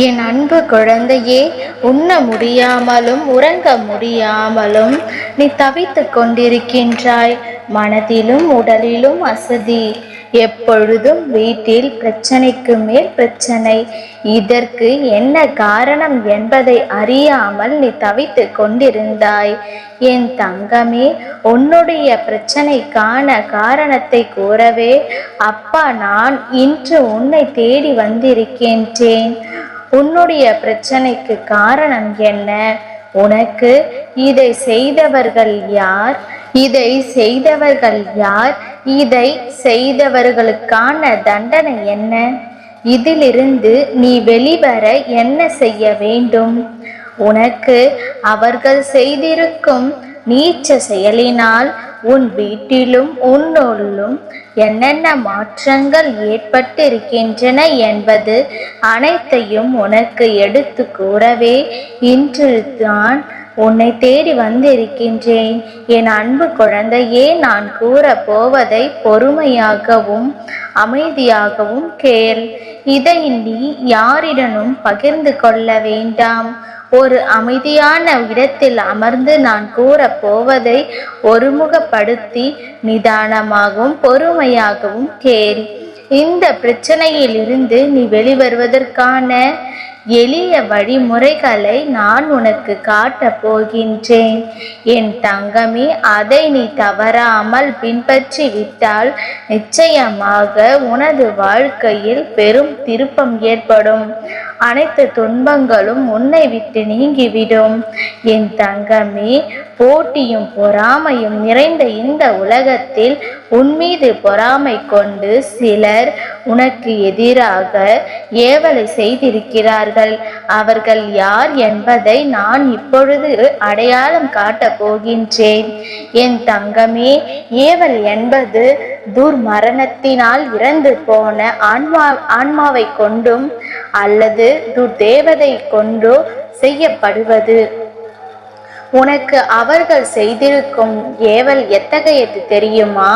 என் அன்பு குழந்தையே, உண்ண முடியாமலும் உறங்க முடியாமலும் நீ தவித்துக் கொண்டிருக்கின்றாய். மனதிலும் உடலிலும் அசதி. எப்பொழுதும் வீட்டில் பிரச்சனைக்கு மேல் பிரச்சனை. இதற்கு என்ன காரணம் என்பதை அறியாமல் நீ தவித்துக் கொண்டிருந்தாய். என் தங்கமே, உன்னுடைய பிரச்சனைக்கான காரணத்தை கூறவே அப்பா நான் இன்று உன்னை தேடி வந்திருக்கின்றேன். உன்னுடைய பிரச்சனைக்கு காரணம் என்ன? உனக்கு இதை செய்தவர்கள் யார்? இதை செய்தவர்களுக்கான தண்டனை என்ன? இதிலிருந்து நீ வெளிவர என்ன செய்ய வேண்டும்? உனக்கு அவர்கள் செய்திருக்கும் நீச்ச செயலினால் உன் வீட்டிலும் உன்னுள்ளும் என்னென்ன மாற்றங்கள் ஏற்பட்டிருக்கின்றன என்பது அனைத்தையும் உனக்கு எடுத்து கூறவே இன்று தான் உன்னை தேடி வந்திருக்கின்றேன். என் அன்பு குழந்தையே, நான் கூற போவதை பொறுமையாகவும் அமைதியாகவும் கேள். இதை நீ யாரிடனும் பகிர்ந்து கொள்ள வேண்டாம். ஒரு அமைதியான இடத்தில் அமர்ந்து நான் கூறப் போவதை ஒருமுகப்படுத்தி நிதானமாகவும் பொறுமையாகவும் கேள். இந்த பிரச்சனையில் இருந்து நீ வெளிவருவதற்கான எளிய வழிமுறைகளை நான் உனக்கு காட்டப் போகின்றேன். என் தங்கமே, அதை நீ தவறாமல் பின்பற்றி விட்டால் நிச்சயமாக உனது வாழ்க்கையில் பெரும் திருப்பம் ஏற்படும். அனைத்து துன்பங்களும் உன்னை விட்டு நீங்கிவிடும். என் தங்கமே, போட்டியும் பொறாமையும் நிறைந்த இந்த உலகத்தில் உன்மீது பொறாமை கொண்டு சிலர் உனக்கு எதிராக ஏவலை செய்திருக்கிறார்கள். அவர்கள் யார் என்பதை நான் இப்பொழுது அடையாளம் காட்டப் போகின்றேன். என் தங்கமே, ஏவல் என்பது துர்மரணத்தினால் இறந்து போன ஆன்மாவை கொண்டும் அல்லது துர்தேவதை கொண்டோ செய்யப்படுவது. உனக்கு அவர்கள் செய்திருக்கும் ஏவல் எத்தகையது தெரியுமா?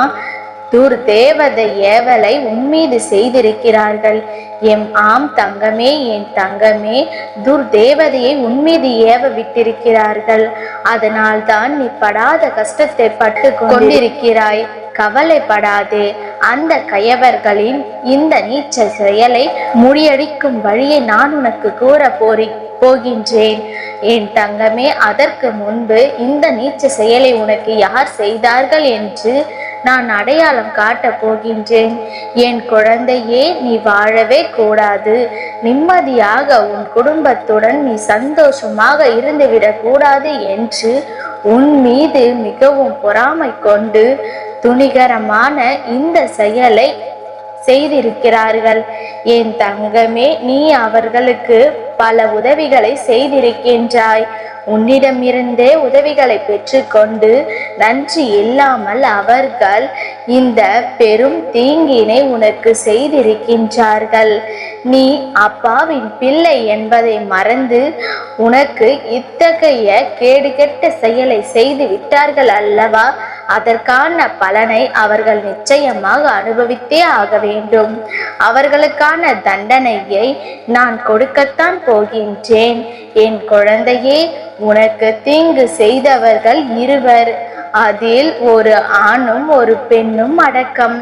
துர்தேவதை ஏவலை உன்மீது செய்திருக்கிறார்கள். ஆம் தங்கமே, என் தங்கமே, துர்தேவதையை உன்மீது ஏவ விட்டிருக்கிறார்கள். அதனால் தான் நீ படாத கஷ்டத்தை பட்டு கொண்டிருக்கிறாய். கவலைப்படாதே. அந்த கயவர்களின் இந்த நீச்ச செயலை முறியடிக்கும் வழியை நான் உனக்கு கூற போகின்றேன். என் தங்கமே, அதற்கு முன்பு இந்த நீச்ச செயலை உனக்கு யார் செய்தார்கள் என்று நான் அடையாளம் காட்டப் போகின்றேன். என் குழந்தையே, நீ வாழவே கூடாது. நிம்மதியாக உன் குடும்பத்துடன் நீ சந்தோஷமாக இருந்துவிடக் கூடாது என்று உன் மீது மிகவும் பொறாமை கொண்டு துணிகரமான இந்த செயலை செய்திருக்கிறார்கள். என் தங்கமே, நீ அவர்களுக்கு பல உதவிகளை செய்திருக்கின்றாய். உன்னிடமிருந்தே உதவிகளை பெற்றுக்கொண்டு நன்றி இல்லாமல் அவர்கள் இந்த பெரும் தீங்கினை உனக்கு செய்திருக்கின்றார்கள். நீ அப்பாவின் பிள்ளை என்பதை மறந்து உனக்கு இத்தகைய கேடுகெட்ட செயலை செய்து விட்டார்கள் அல்லவா? அதற்கான பலனை அவர்கள் நிச்சயமாக அனுபவித்தே ஆக வேண்டும். அவர்களுக்கான தண்டனையை நான் கொடுக்கத்தான் போகின்றேன். என் குழந்தையே, உனக்கு தீங்கு செய்தவர்கள் இருவர். அதில் ஒரு ஆணும் ஒரு பெண்ணும் அடக்கம்.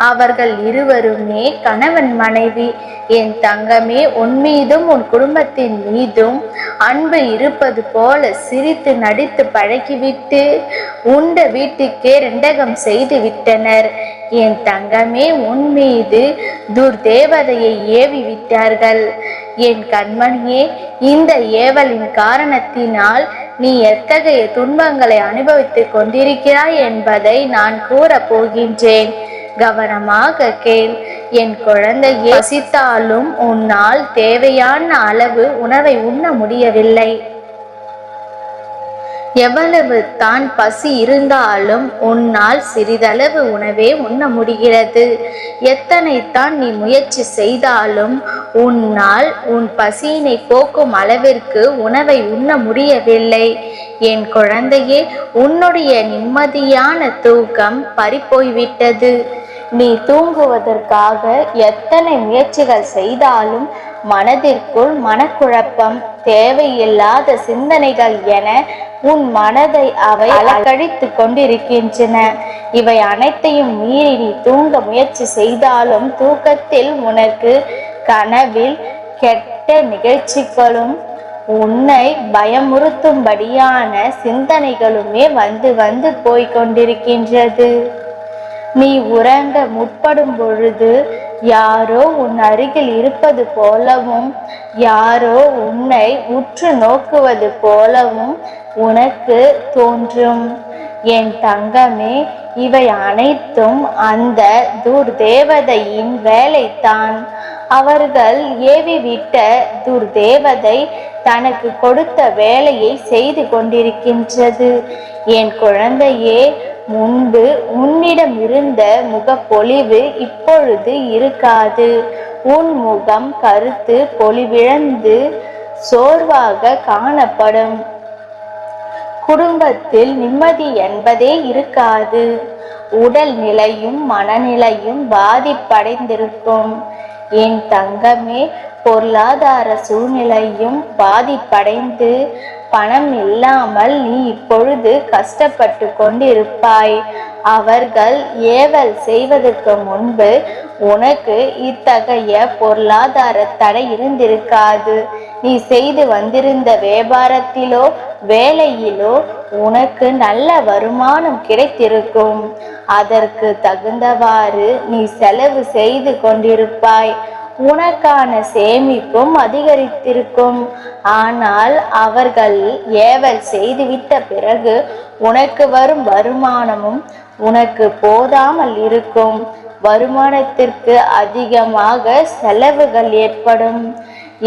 அவர்கள் இருவருமே கணவன் மனைவி. என் தங்கமே, உன் மீதும் உன் குடும்பத்தின் மீதும் அன்பு இருப்பது போல சிரித்து நடித்து பழகிவிட்டு உண்ட வீட்டுக்கே ரெண்டகம் செய்து விட்டனர். என் தங்கமே, உன் மீது துர்தேவதையை ஏவி விட்டார்கள். என் கண்மணியே, இந்த ஏவலின் காரணத்தினால் நீ எத்தகைய துன்பங்களை அனுபவித்துக் கொண்டிருக்கிறாய் என்பதை நான் கூற போகின்றேன். கவனமாக கேள். என் குழந்தையே, பசித்தாலும் உன்னால் தேவையான அளவு உணவை உண்ண முடியவில்லை. எவ்வளவு தான் பசி இருந்தாலும் உன்னால் சிறிதளவு உணவே உண்ண முடிகிறது. எத்தனை தான் நீ முயற்சி செய்தாலும் உன்னால் உன் பசியினை போக்கும் அளவிற்கு உணவை உண்ண முடியவில்லை. என் குழந்தையே, உன்னுடைய நிம்மதியான தூக்கம் பறிப்போய்விட்டது. நீ தூங்குவதற்காக எத்தனை முயற்சிகள் செய்தாலும் மனதிற்குள் மனக்குழப்பம், தேவையில்லாத சிந்தனைகள் என உன் மனதை அவை அலக்கழித்து கொண்டிருக்கின்றன. இவை அனைத்தையும் மீறி நீ தூங்க முயற்சி செய்தாலும் தூக்கத்தில் உனக்கு கனவில் கெட்ட நிகழ்ச்சிகளும் உன்னை பயமுறுத்தும்படியான சிந்தனைகளுமே வந்து வந்து போய்கொண்டிருக்கின்றது. நீ உறங்க முற்படும் பொழுது யாரோ உன் அருகில் இருப்பது போலவும் யாரோ உன்னை உற்று நோக்குவது போலவும் உனக்கு தோன்றும். என் தங்கமே, இவை அனைத்தும் அந்த துர்தேவதையின் வேலைத்தான். அவர்கள் ஏவிவிட்ட துர்தேவதை தனக்கு கொடுத்த வேலையை செய்து கொண்டிருக்கின்றது. என் குழந்தையே, முன்பு உன்னிடம் இருந்த முகப்பொலிவு இப்பொழுது இருக்காது. உன் முகம் கருத்து பொலிவிழந்து சோர்வாக காணப்படும். குடும்பத்தில் நிம்மதி என்பதே இருக்காது. உடல் நிலையும் மனநிலையும் பாதிப்படைந்திருக்கும். என் தங்கமே, பொருளாதார சூழ்நிலையும் பாதிப்படைந்து பணம் இல்லாமல் நீ இப்பொழுது கஷ்டப்பட்டு கொண்டிருப்பாய். அவர்கள் ஏவல் செய்வதற்கு முன்பு உனக்கு இத்தகைய பொருளாதார தடை இருந்திருக்காது. நீ செய்து வந்திருந்த வியாபாரத்திலோ வேலையிலோ உனக்கு நல்ல வருமானம் கிடைத்திருக்கும். அதற்கு தகுந்தவாறு நீ செலவு செய்து கொண்டிருப்பாய். உனக்கான சேமிப்பும் அதிகரித்திருக்கும். ஆனால் அவர்கள் ஏவல் செய்துவிட்ட பிறகு உனக்கு வரும் வருமானமும் உனக்கு போதாமல் இருக்கும். வருமானத்திற்கு அதிகமாக செலவுகள்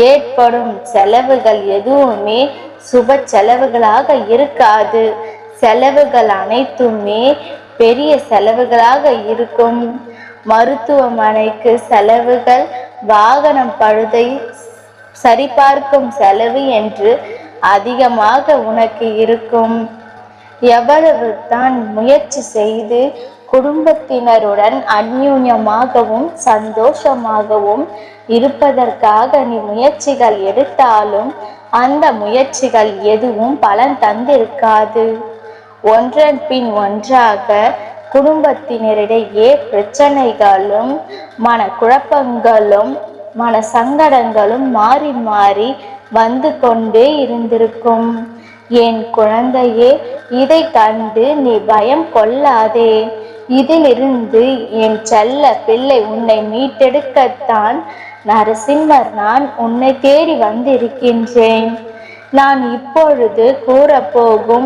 ஏற்படும் செலவுகள் எதுவுமே சுப செலவுகளாக இருக்காது. செலவுகள் அனைத்துமே பெரிய செலவுகளாக இருக்கும். மருத்துவமனைக்கு செலவுகள், வாகனம் பழுதை சரிபார்க்கும் செலவு என்று அதிகமாக உனக்கு இருக்கும். எவ்வளவு தான் முயற்சி செய்து குடும்பத்தினருடன் அந்யூன்யமாகவும் சந்தோஷமாகவும் இருப்பதற்காக நீ முயற்சிகள் எடுத்தாலும் அந்த முயற்சிகள் எதுவும் பலன் தந்திருக்காது. ஒன்றன் பின் ஒன்றாக குடும்பத்தினரிடையே பிரச்சனைகளும் மனக்குழப்பங்களும் மன சங்கடங்களும் மாறி மாறி வந்து கொண்டே இருந்திருக்கும். என் குழந்தையே, இதை கண்டு நீ பயம் கொள்ளாதே. இதிலிருந்து என் செல்ல பிள்ளை உன்னை மீட்டெடுக்கத்தான் நரசிம்மர் நான் உன்னை தேடி வந்திருக்கின்றேன். நான் இப்பொழுது கூறப்போகும்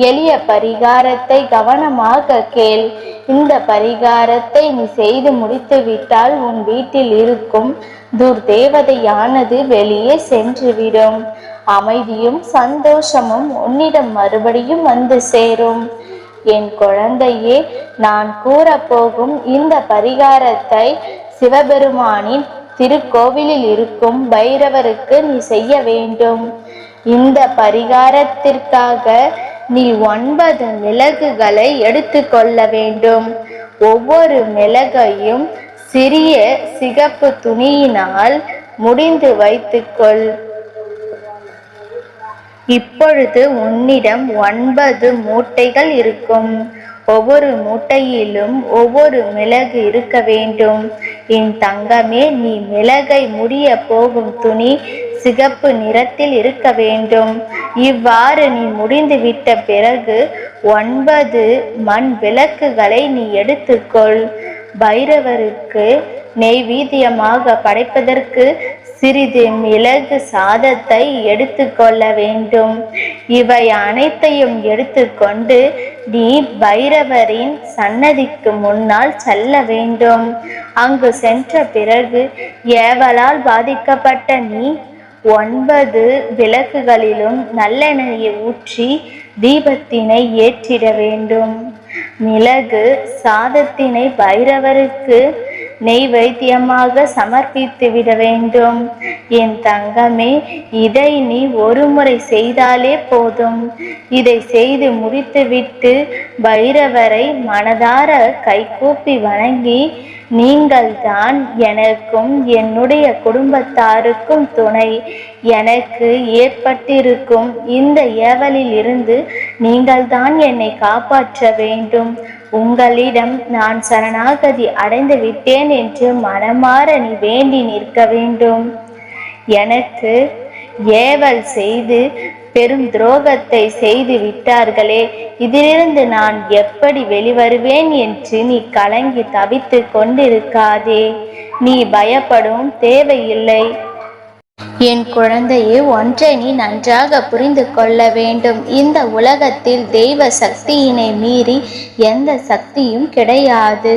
எளிய பரிகாரத்தை கவனமாக கேள். இந்த பரிகாரத்தை நீ செய்து முடித்துவிட்டால் உன் வீட்டில் இருக்கும் துர்தேவதையானது வெளியே சென்றுவிடும். அமைதியும் சந்தோஷமும் உன்னிடம் மறுபடியும் வந்து சேரும். என் குழந்தையே, நான் கூறப்போகும் இந்த பரிகாரத்தை சிவபெருமானின் திருக்கோவிலில் இருக்கும் பைரவருக்கு நீ செய்ய வேண்டும். இந்த பரிகாரத்திற்காக நீ 9 மிளகுகளை எடுத்துக்கொள்ள வேண்டும். ஒவ்வொரு மிளகையும் சிறிய சிகப்பு துணியினால் முடிந்து வைத்துக்கொள். இப்பொழுது உன்னிடம் 9 மூட்டைகள் இருக்கும். ஒவ்வொரு மூட்டையிலும் ஒவ்வொரு மிளகு இருக்க வேண்டும். என் தங்கமே, நீ மிளகை முடிய போகும் துணி சிகப்பு நிறத்தில் இருக்க வேண்டும். இவ்வாறு நீ முடிந்துவிட்ட பிறகு 9 மண் விளக்குகளை நீ எடுத்துக்கொள். பைரவருக்கு நெய்வேத்தியமாக படைப்பதற்கு சிறிது மிளகு சாதத்தை எடுத்துக்கொள்ள வேண்டும். இவை அனைத்தையும் எடுத்துக்கொண்டு நீ பைரவரின் சன்னதிக்கு முன்னால் செல்ல வேண்டும். அங்கு சென்ற பிறகு ஏவலால் பாதிக்கப்பட்ட நீ 9 விளக்குகளிலும் நல்லெண்ணெயை ஊற்றி தீபத்தினை ஏற்றிட வேண்டும். மிளகு சாதத்தினை பைரவருக்கு நெய்வேத்தியமாக சமர்ப்பித்து விட வேண்டும். என் தங்கமே, இதை நீ ஒரு முறை செய்தாலே போதும். இதை செய்து முடித்துவிட்டு பைரவரை மனதார கைகூப்பி வணங்கி நீங்கள்தான் எனக்கும் என்னுடைய குடும்பத்தாருக்கும் துணை. எனக்கு ஏற்பட்டிருக்கும் இந்த ஏவலில் இருந்து நீங்கள்தான் என்னை காப்பாற்ற வேண்டும். உங்களிடம் நான் சரணாகதி அடைந்து விட்டேன் என்று மனமாற நீ வேண்டி நிற்க வேண்டும். எனக்கு ஏவல் செய்து பெரும் துரோகத்தை செய்து விட்டார்களே, இதிலிருந்து நான் எப்படி வெளிவருவேன் என்று நீ கலங்கி தவித்து கொண்டிருக்காதே. நீ பயப்படும் தேவையில்லை. என் குழந்தையே, ஒன்றை நீ நன்றாக புரிந்து கொள்ள வேண்டும். இந்த உலகத்தில் தெய்வ சக்தியினை மீறி எந்த சக்தியும் கிடையாது.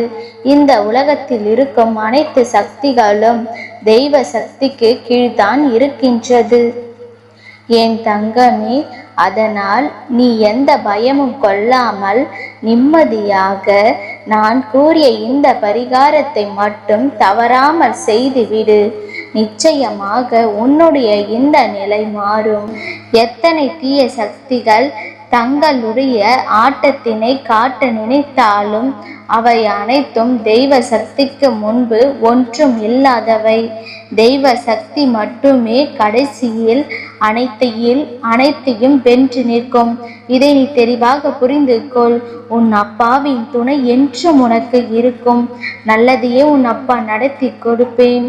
இந்த உலகத்தில் இருக்கும் அனைத்து சக்திகளும் தெய்வ சக்திக்கு கீழ்தான் இருக்கின்றது என் தங்கமே. அதனால் நீ எந்த பயமும் கொள்ளாமல் நிம்மதியாக நான் கூறிய இந்த பரிகாரத்தை மட்டும் தவறாமல் செய்துவிடு. நிச்சயமாக உன்னுடைய இந்த நிலை மாறும். எத்தனை தீய சக்திகள் தங்களுடைய ஆட்டத்தினை காட்ட நினைத்தாலும் அவை அனைத்தும் தெய்வ சக்திக்கு முன்பு ஒன்றும் இல்லாதவை. தெய்வ சக்தி மட்டுமே கடைசியில் அனைத்தையும் வென்று நிற்கும். இதை நீ தெளிவாக புரிந்து கொள். உன் அப்பாவின் துணை என்றும் உனக்கு இருக்கும். நல்லதையே உன் அப்பா நடத்தி கொடுப்பேன்.